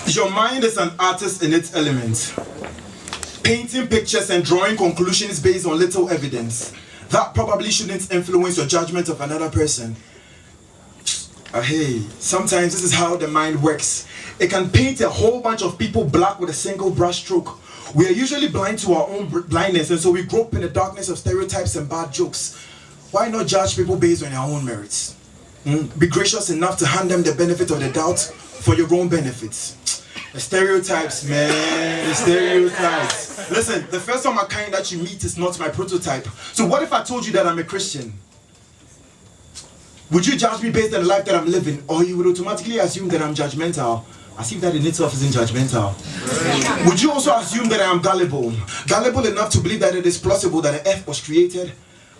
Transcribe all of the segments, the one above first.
Your mind is an artist in its element, painting pictures and drawing conclusions based on little evidence. That probably shouldn't influence your judgment of another person. Hey, sometimes this is how the mind works. It can paint a whole bunch of people black with a single brush stroke. We are usually blind to our own blindness, and so we grope in the darkness of stereotypes and bad jokes. Why not judge people based on their own merits? Be gracious enough to hand them the benefit of the doubt for your own benefits. The stereotypes, man, the stereotypes. Listen, the first one of kind that you meet is not my prototype. So what if I told you that I'm a Christian? Would you judge me based on the life that I'm living, or you would automatically assume that I'm judgmental? As if that in itself isn't judgmental. Would you also assume that I am gullible? Gullible enough to believe that it is plausible that the earth was created?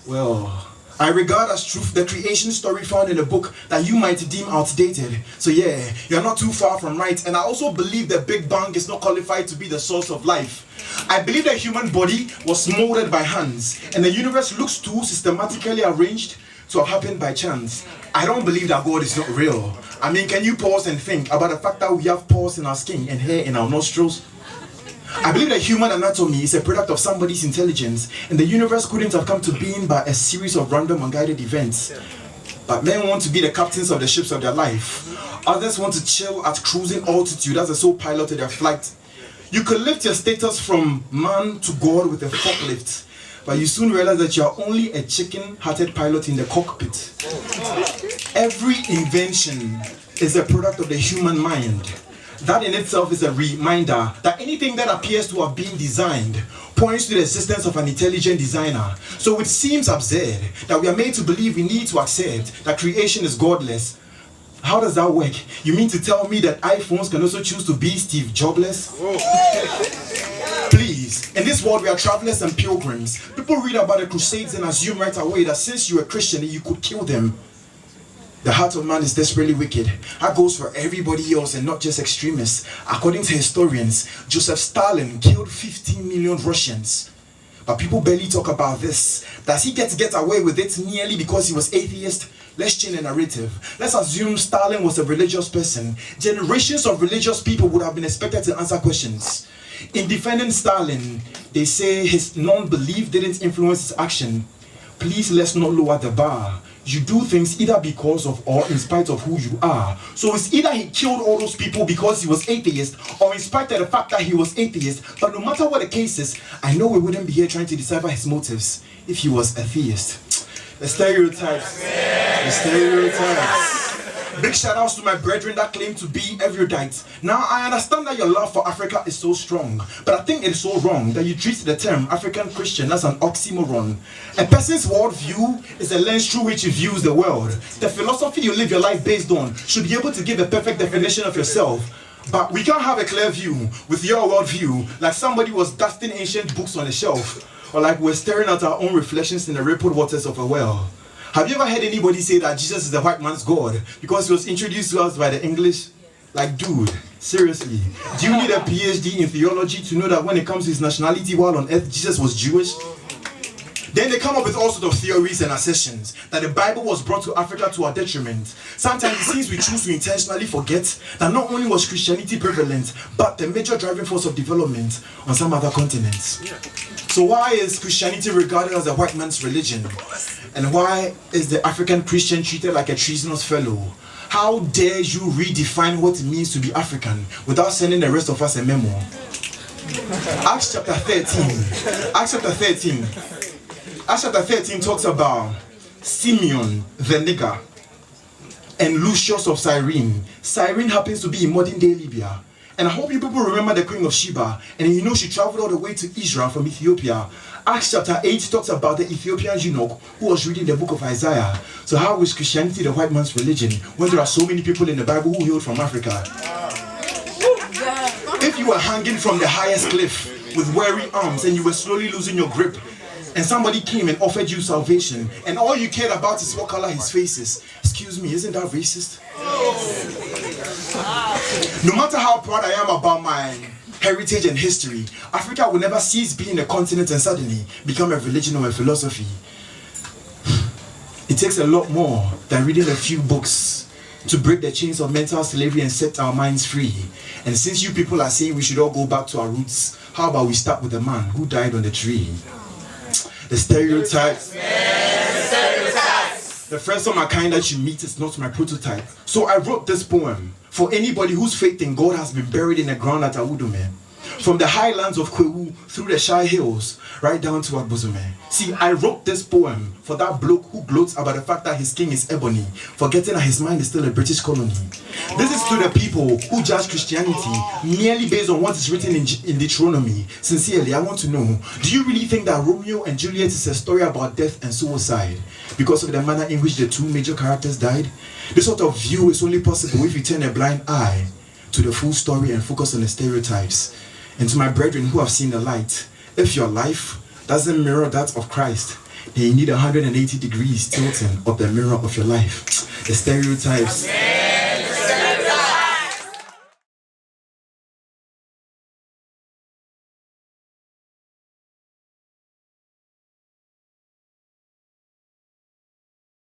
Well, I regard as truth the creation story found in a book that you might deem outdated. So yeah, you're not too far from right. And I also believe the Big Bang is not qualified to be the source of life. I believe the human body was molded by hands, and the universe looks too systematically arranged to have happened by chance. I don't believe that God is not real. I mean, can you pause and think about the fact that we have pores in our skin and hair in our nostrils? I believe that human anatomy is a product of somebody's intelligence, and the universe couldn't have come to being by a series of random unguided events. But men want to be the captains of the ships of their life. Others want to chill at cruising altitude as the sole pilot of their flight. You could lift your status from man to God with a forklift, but you soon realize that you are only a chicken-hearted pilot in the cockpit. Every invention is a product of the human mind. That in itself is a reminder that anything that appears to have been designed points to the existence of an intelligent designer. So it seems absurd that we are made to believe we need to accept that creation is godless. How does that work? You mean to tell me that iPhones can also choose to be Steve Jobless? Please, in this world we are travelers and pilgrims. People read about the Crusades and assume right away that since you're a Christian, you could kill them. The heart of man is desperately wicked. That goes for everybody else and not just extremists. According to historians, Joseph Stalin killed 15 million Russians. But people barely talk about this. Does he get away with it merely because he was atheist? Let's change the narrative. Let's assume Stalin was a religious person. Generations of religious people would have been expected to answer questions. In defending Stalin, they say his non-belief didn't influence his action. Please, let's not lower the bar. You do things either because of or in spite of who you are. So it's either he killed all those people because he was atheist, or in spite of the fact that he was atheist. But no matter what the case is, I know we wouldn't be here trying to decipher his motives if he was a theist. The stereotypes. The stereotypes. Big shout outs to my brethren that claim to be erudite. Now I understand that your love for Africa is so strong, but I think it is so wrong that you treat the term African Christian as an oxymoron. A person's worldview is a lens through which he views the world. The philosophy you live your life based on should be able to give a perfect definition of yourself. But we can't have a clear view with your worldview like somebody was dusting ancient books on a shelf, or like we're staring at our own reflections in the rippled waters of a well. Have you ever heard anybody say that Jesus is the white man's God because he was introduced to us by the English? Like, dude, seriously, do you need a PhD in theology to know that when it comes to his nationality while on earth, Jesus was Jewish? Then they come up with all sorts of theories and assertions that the Bible was brought to Africa to our detriment. Sometimes it seems we choose to intentionally forget that not only was Christianity prevalent, but the major driving force of development on some other continents. So why is Christianity regarded as a white man's religion? And why is the African Christian treated like a treasonous fellow? How dare you redefine what it means to be African without sending the rest of us a memo? Acts chapter 13. Acts chapter 13 talks about Simeon the nigger and Lucius of Cyrene. Cyrene happens to be in modern day Libya. And I hope you people remember the Queen of Sheba. And you know she traveled all the way to Israel from Ethiopia. Acts chapter 8 talks about the Ethiopian eunuch who was reading the book of Isaiah. So how is Christianity the white man's religion when there are so many people in the Bible who hailed from Africa? If you were hanging from the highest cliff with weary arms and you were slowly losing your grip, and somebody came and offered you salvation, and all you cared about is what color his face is, excuse me, isn't that racist? No matter how proud I am about my heritage and history, Africa will never cease being a continent and suddenly become a religion or a philosophy. It takes a lot more than reading a few books to break the chains of mental slavery and set our minds free. And since you people are saying we should all go back to our roots, how about we start with the man who died on the tree? The stereotypes. The first of my kind that you meet is not my prototype. So I wrote this poem for anybody whose faith in God has been buried in the ground at Awudume. From the highlands of Kwewu through the Shire Hills, right down to Agbozume. See, I wrote this poem for that bloke who gloats about the fact that his king is ebony, forgetting that his mind is still a British colony. This is to the people who judge Christianity merely based on what is written in Deuteronomy. Sincerely, I want to know, do you really think that Romeo and Juliet is a story about death and suicide because of the manner in which the two major characters died? This sort of view is only possible if you turn a blind eye to the full story and focus on the stereotypes. And to my brethren who have seen the light, if your life doesn't mirror that of Christ, then you need 180 degrees tilting of the mirror of your life. The stereotypes.